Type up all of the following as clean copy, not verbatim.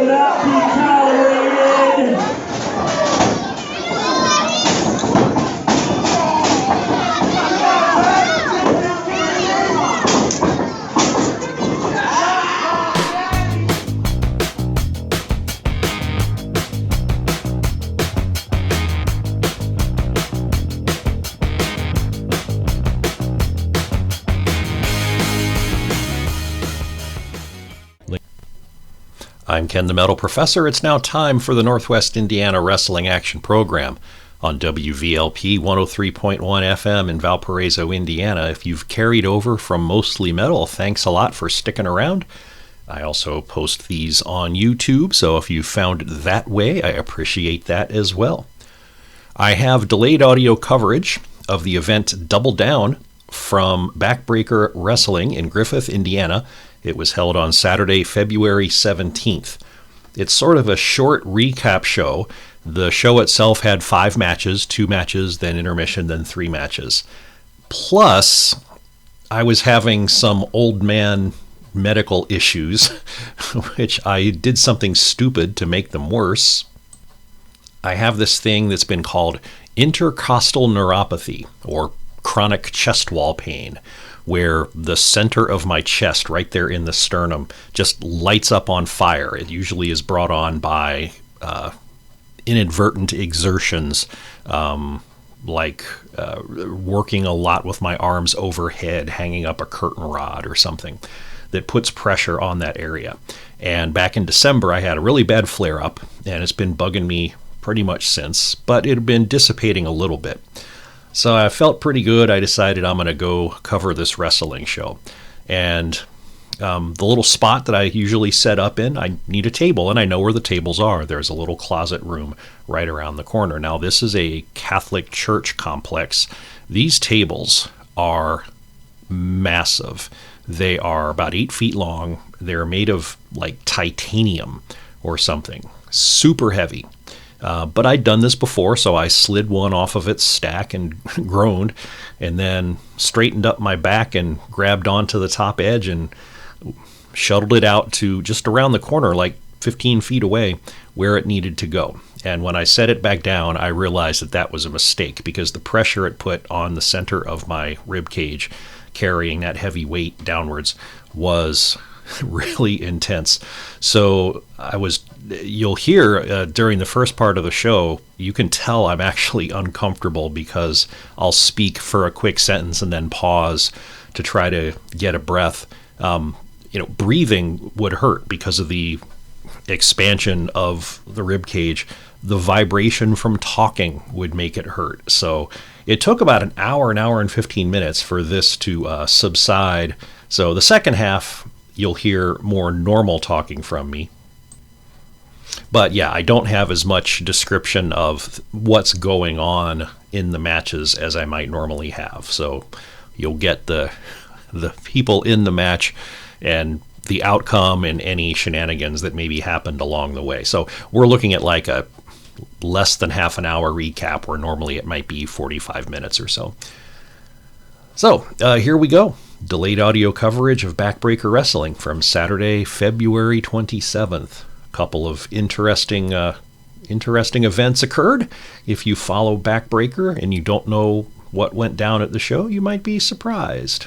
will not be tolerated. I'm Ken the Metal Professor. It's now time for the Northwest Indiana Wrestling Action Program on WVLP 103.1 FM in Valparaiso, Indiana. If you've carried over from Mostly Metal, thanks a lot for sticking around. I also post these on YouTube, so if you found it that way, I appreciate that as well. I have delayed audio coverage of the event Double Down from Backbreaker Wrestling in Griffith, Indiana. It was held on Saturday, February 17th. It's sort of a short recap show. The show itself had 5 matches, 2 matches, then intermission, then 3 matches. Plus, I was having some old man medical issues, which I did something stupid to make them worse. I have this thing that's been called intercostal neuropathy, or chronic chest wall pain, where the center of my chest, right there in the sternum, just lights up on fire. It usually is brought on by inadvertent exertions, like working a lot with my arms overhead, hanging up a curtain rod or something that puts pressure on that area. And back in December, I had a really bad flare-up, and it's been bugging me pretty much since, but it had been dissipating a little bit. So I felt pretty good. I decided I'm going to go cover this wrestling show. And the little spot that I usually set up in, I need a table, and I know where the tables are. There's a little closet room right around the corner. Now, this is a Catholic church complex. These tables are massive. They are about 8 feet long. They're made of like titanium or something. Super heavy. But I'd done this before, so I slid one off of its stack and groaned, and then straightened up my back and grabbed onto the top edge and shuttled it out to just around the corner, like 15 feet away, where it needed to go. And when I set it back down, I realized that that was a mistake, because the pressure it put on the center of my rib cage, carrying that heavy weight downwards, was really intense. So you'll hear during the first part of the show, you can tell I'm actually uncomfortable, because I'll speak for a quick sentence and then pause to try to get a breath. Breathing would hurt because of the expansion of the rib cage. The vibration from talking would make it hurt. So it took about an hour and 15 minutes for this to subside. So the second half, you'll hear more normal talking from me. But yeah, I don't have as much description of what's going on in the matches as I might normally have. So you'll get the people in the match and the outcome and any shenanigans that maybe happened along the way. So we're looking at like a less than half an hour recap, where normally it might be 45 minutes or so. So here we go. Delayed audio coverage of Backbreaker Wrestling from Saturday, February 27th. A couple of interesting events occurred. If you follow Backbreaker and you don't know what went down at the show, you might be surprised.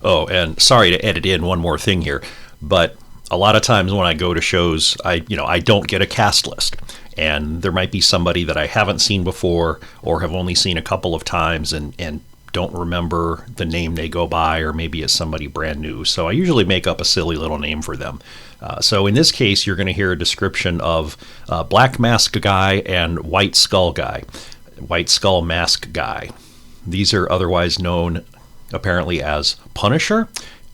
Oh, and sorry to edit in one more thing here, but a lot of times when I go to shows, I don't get a cast list. And there might be somebody that I haven't seen before or have only seen a couple of times and don't remember the name they go by, or maybe it's somebody brand new. So I usually make up a silly little name for them. So in this case, you're going to hear a description of Black Mask Guy and White Skull Guy. White Skull Mask Guy. These are otherwise known apparently as Punisher,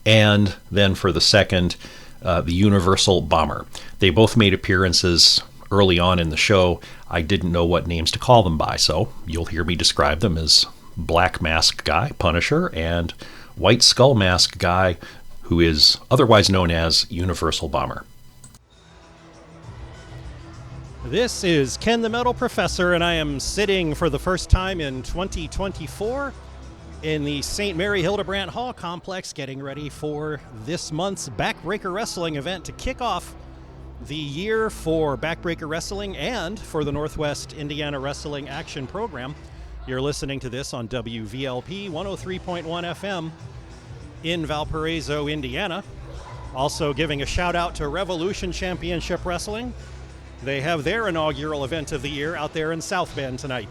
and then for the second, the Universal Bomber. They both made appearances early on in the show. I didn't know what names to call them by, so you'll hear me describe them as Black Mask Guy, Punisher, and White Skull Mask Guy, who is otherwise known as Universal Bomber. This is Ken the Metal Professor, and I am sitting for the first time in 2024 in the St. Mary Hildebrandt Hall complex, getting ready for this month's Backbreaker Wrestling event to kick off the year for Backbreaker Wrestling and for the Northwest Indiana Wrestling Action Program. You're listening to this on WVLP 103.1 FM in Valparaiso, Indiana. Also giving a shout out to Revolution Championship Wrestling. They have their inaugural event of the year out there in South Bend tonight.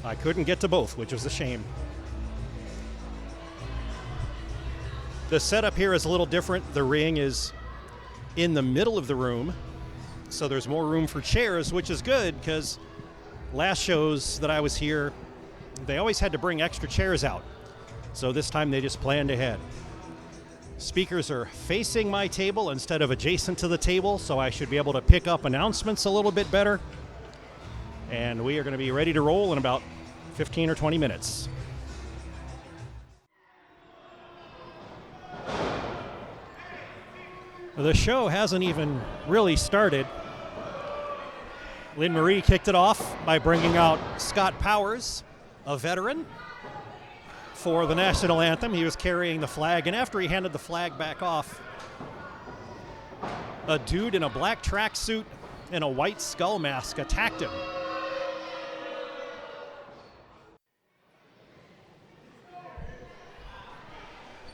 I couldn't get to both, which was a shame. The setup here is a little different. The ring is in the middle of the room, so there's more room for chairs, which is good because last shows that I was here, they always had to bring extra chairs out. So this time they just planned ahead. Speakers are facing my table instead of adjacent to the table, so I should be able to pick up announcements a little bit better. And we are going to be ready to roll in about 15 or 20 minutes. The show hasn't even really started. Lynn Marie kicked it off by bringing out Scott Powers, a veteran, for the national anthem. He was carrying the flag, and after he handed the flag back off, a dude in a black tracksuit and a white skull mask attacked him.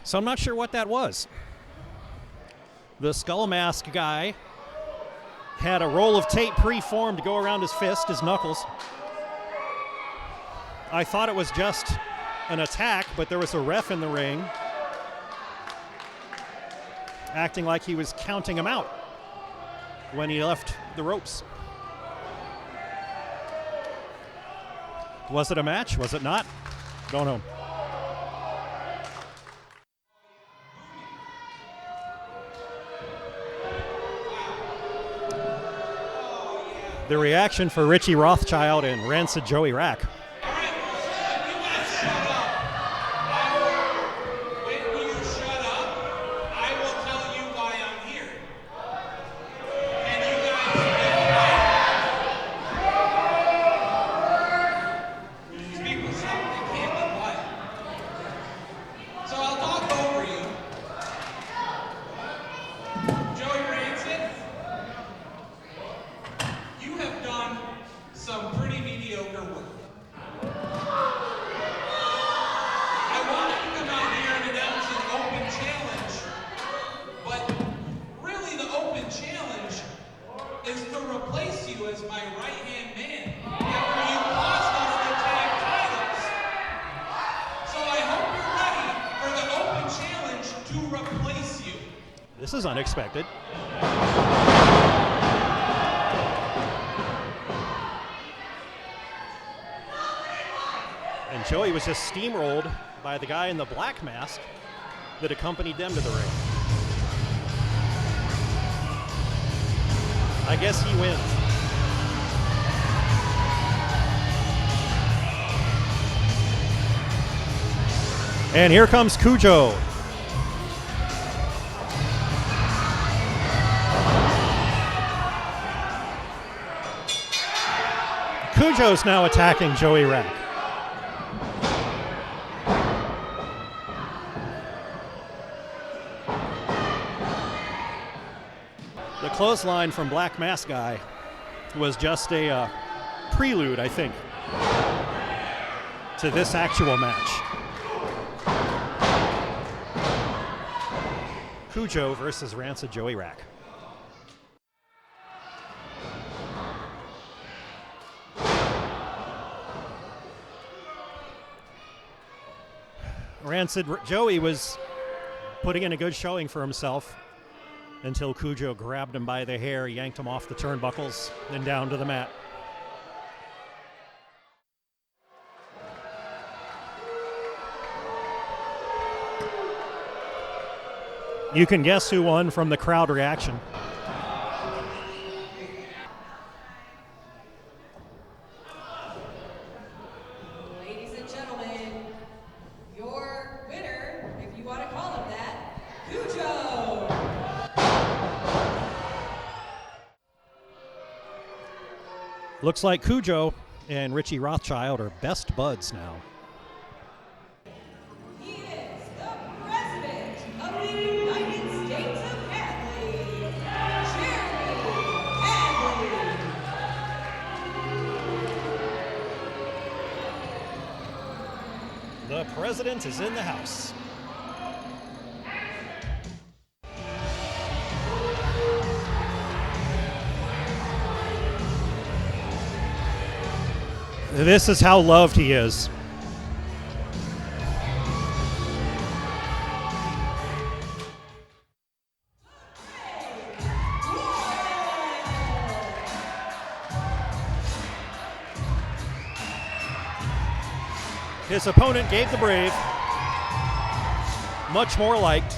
So I'm not sure what that was. The skull mask guy had a roll of tape preformed to go around his fist, his knuckles. I thought it was just an attack, but there was a ref in the ring acting like he was counting him out when he left the ropes. Was it a match? Was it not? Don't know. The reaction for Richie Rothschild and Rancid Joey Rack. This is unexpected. And Joey was just steamrolled by the guy in the black mask that accompanied them to the ring. I guess he wins. And here comes Cujo. Cujo's now attacking Joey Rack. The clothesline from Black Mask Guy was just a prelude, I think, to this actual match. Cujo versus Rancid Joey Rack. Rancid Joey was putting in a good showing for himself until Cujo grabbed him by the hair, yanked him off the turnbuckles, then down to the mat. You can guess who won from the crowd reaction. Looks like Cujo and Richie Rothschild are best buds now. He is the President of the United States of Hadley, Jeremy president is in the house. This is how loved he is. His opponent, Gabe the Brave, much more liked.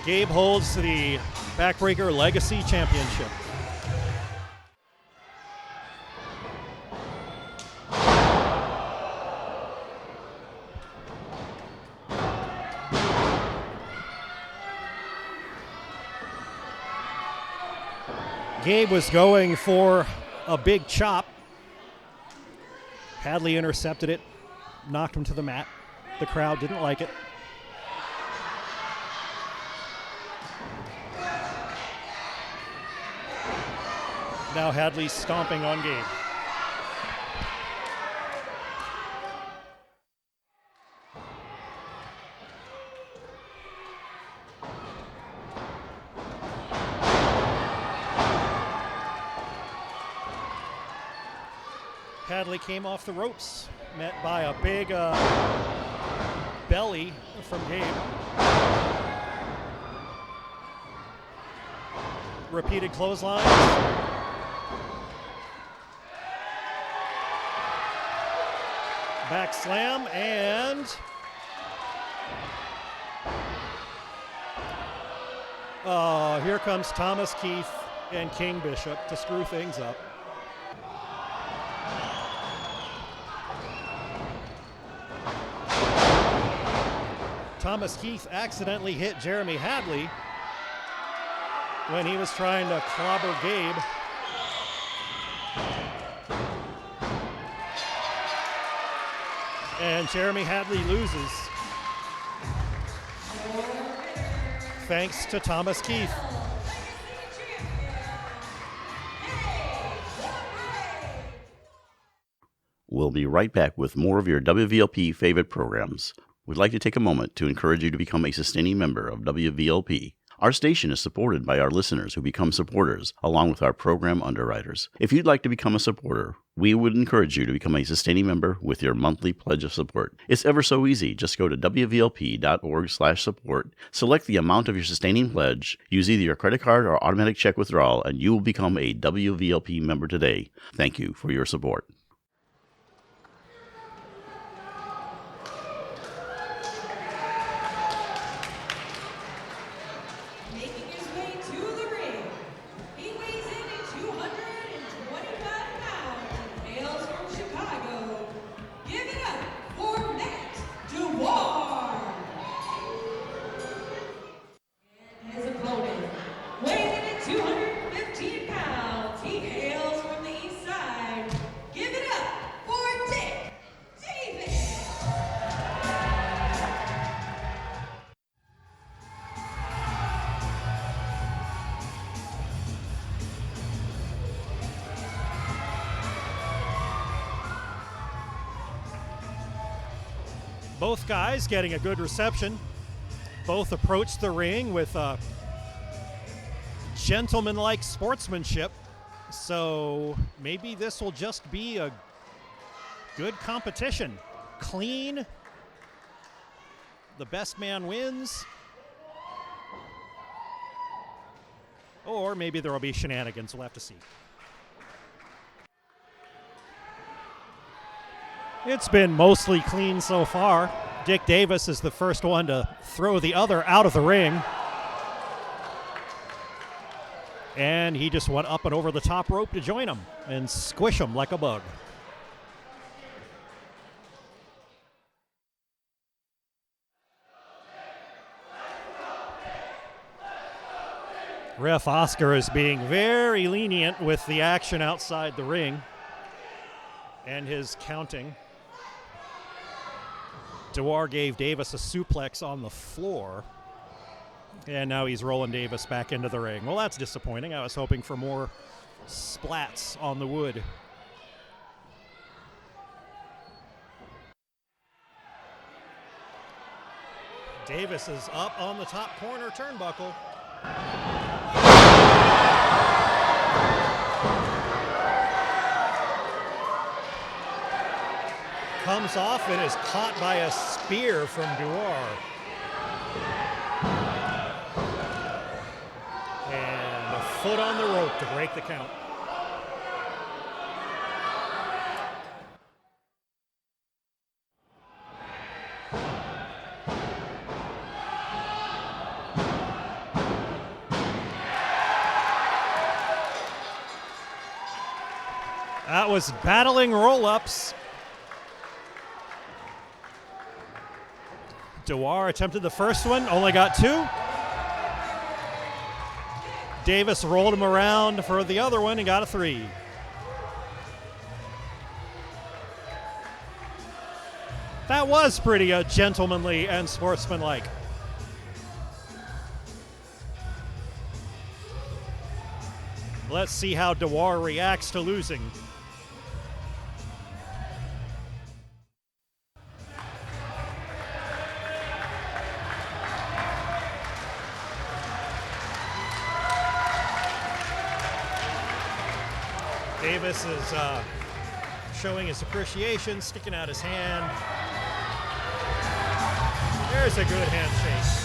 Gabe holds the Backbreaker Legacy Championship. Gabe was going for a big chop. Hadley intercepted it, knocked him to the mat. The crowd didn't like it. Now Hadley's stomping on Gabe. Hadley came off the ropes, met by a big belly from Gabe. Repeated clotheslines. Back slam, and here comes Thomas Keith and King Bishop to screw things up. Thomas Keith accidentally hit Jeremy Hadley when he was trying to clobber Gabe. And Jeremy Hadley loses. Thanks to Thomas Keith. We'll be right back with more of your WVLP favorite programs. We'd like to take a moment to encourage you to become a sustaining member of WVLP. Our station is supported by our listeners who become supporters, along with our program underwriters. If you'd like to become a supporter, we would encourage you to become a sustaining member with your monthly pledge of support. It's ever so easy. Just go to wvlp.org/support, select the amount of your sustaining pledge, use either your credit card or automatic check withdrawal, and you will become a WVLP member today. Thank you for your support. Both guys getting a good reception. Both approached the ring with gentlemanlike sportsmanship. So maybe this will just be a good competition. Clean. The best man wins. Or maybe there will be shenanigans. We'll have to see. It's been mostly clean so far. Dick Davis is the first one to throw the other out of the ring. And he just went up and over the top rope to join him and squish him like a bug. Ref Oscar is being very lenient with the action outside the ring and his counting. Dewar gave Davis a suplex on the floor. And now he's rolling Davis back into the ring. Well, that's disappointing. I was hoping for more splats on the wood. Davis is up on the top corner turnbuckle. Comes off and is caught by a spear from Duar. And a foot on the rope to break the count. That was battling roll-ups. Duar attempted the first one, only got 2. Davis rolled him around for the other one and got a 3. That was pretty gentlemanly and sportsmanlike. Let's see how Duar reacts to losing. Davis is showing his appreciation, sticking out his hand. There's a good handshake.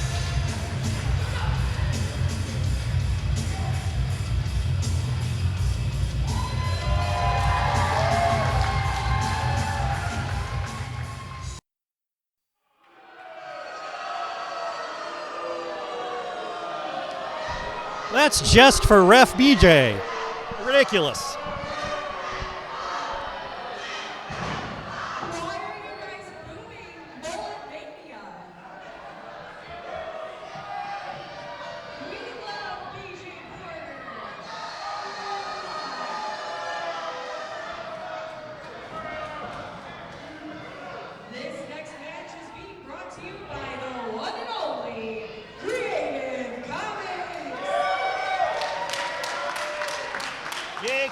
That's just for Ref BJ. Ridiculous.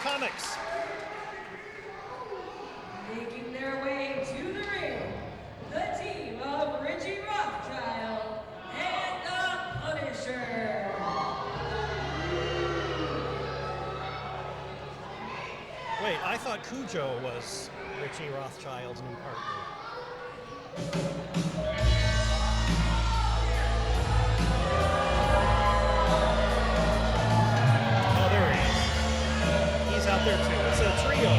Comics. Making their way to the ring, the team of Richie Rothschild and the Punisher. Wait, I thought Cujo was Richie Rothschild's new partner. Out there too. It's a trio.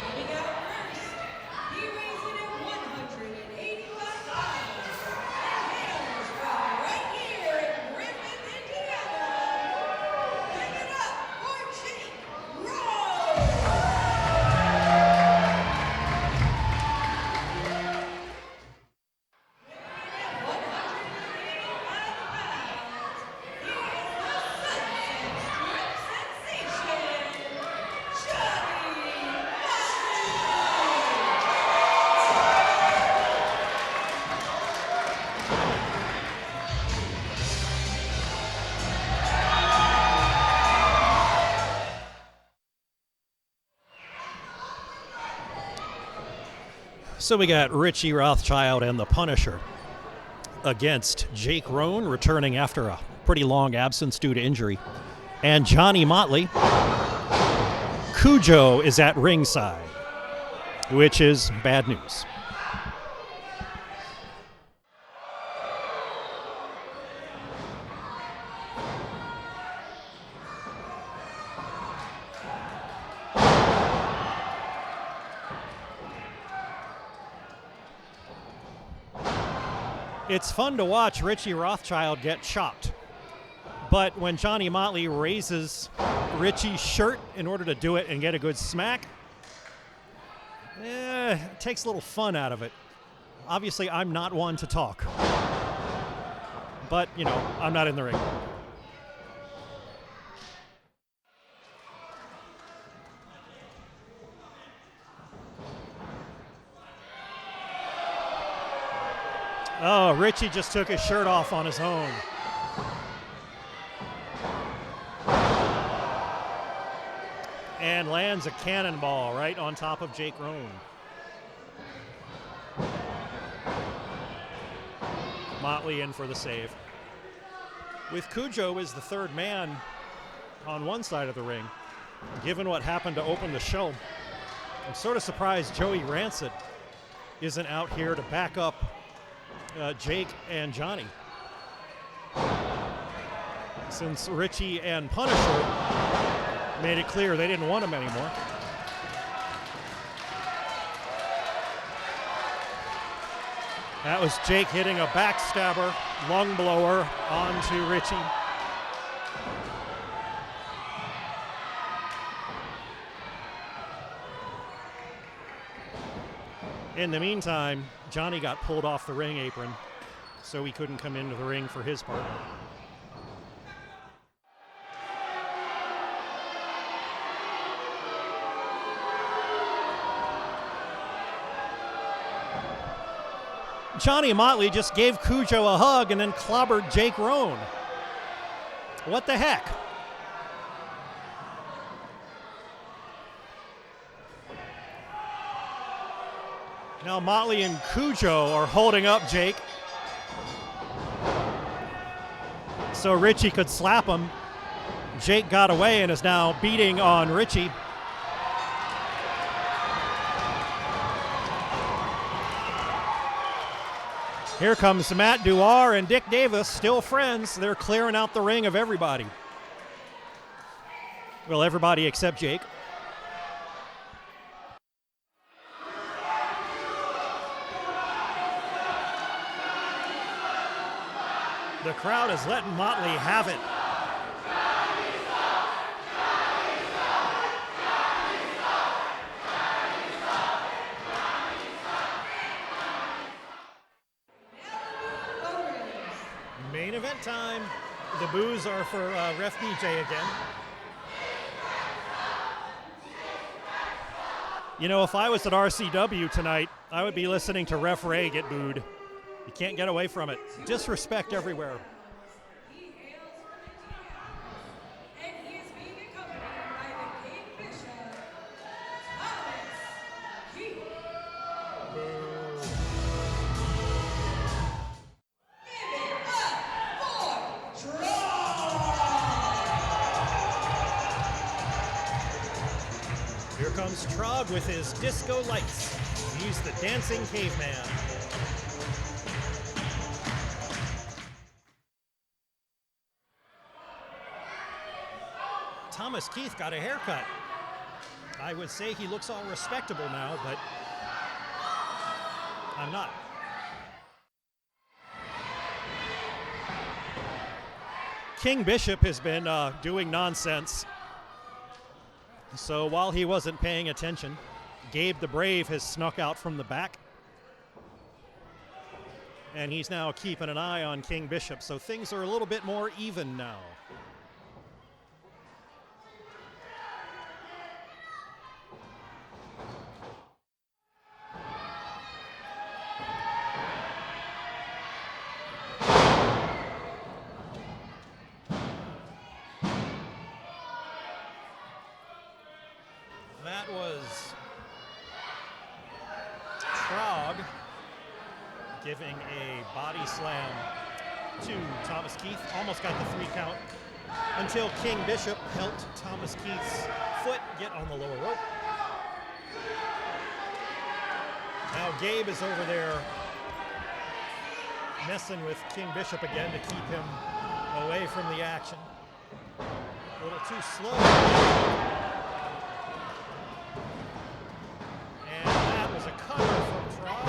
Coming out first, he weighs in at 185 pounds and hails from right here in Griffith, Indiana. Give it up for Jake Rose. So we got Richie Rothschild and the Punisher against Jake Roan, returning after a pretty long absence due to injury, and Johnny Motley. Cujo is at ringside, which is bad news. It's fun to watch Richie Rothschild get chopped, but when Johnny Motley raises Richie's shirt in order to do it and get a good smack, it takes a little fun out of it. Obviously, I'm not one to talk, but, you know, I'm not in the ring. Oh, Richie just took his shirt off on his own. And lands a cannonball right on top of Jake Roan. Motley in for the save. With Cujo as the third man on one side of the ring, given what happened to open the show, I'm sort of surprised Joey Rancid isn't out here to back up Jake and Johnny, since Richie and Punisher made it clear they didn't want him anymore. That was Jake hitting a backstabber, lung blower onto Richie. In the meantime, Johnny got pulled off the ring apron, so he couldn't come into the ring for his part. Johnny Motley just gave Cujo a hug and then clobbered Jake Roan. What the heck? Now Motley and Cujo are holding up Jake so Richie could slap him. Jake got away and is now beating on Richie. Here comes Matt Duar and Dick Davis, still friends. They're clearing out the ring of everybody. Well, everybody except Jake. The crowd is letting Motley have it. Main event time. The boos are for Ref DJ again. You know, if I was at RCW tonight, I would be listening to Ref Ray get booed. You can't get away from it. Disrespect everywhere. He hails from Indiana, and he is being accompanied by the King Bishop, Thomas Keith. Give it up for Trog! Here comes Trog with his disco lights. He's the dancing caveman. Thomas Keith got a haircut. I would say he looks all respectable now, but I'm not. King Bishop has been doing nonsense. So while he wasn't paying attention, Gabe the Brave has snuck out from the back. And he's now keeping an eye on King Bishop, so things are a little bit more even now. That was Trog giving a body slam to Thomas Keith. Almost got the 3 count until King Bishop helped Thomas Keith's foot get on the lower rope. Now Gabe is over there messing with King Bishop again to keep him away from the action. A little too slow. A cover from Trog.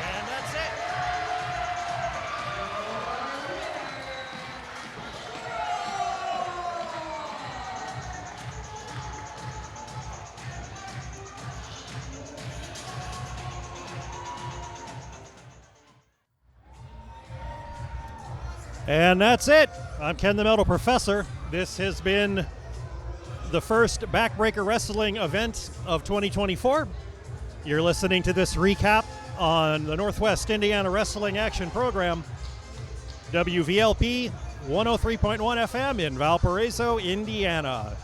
And that's it. And that's it. I'm Ken the Metal Professor. This has been the first Backbreaker Wrestling event of 2024. You're listening to this recap on the Northwest Indiana Wrestling Action Program, WVLP 103.1 FM in Valparaiso, Indiana.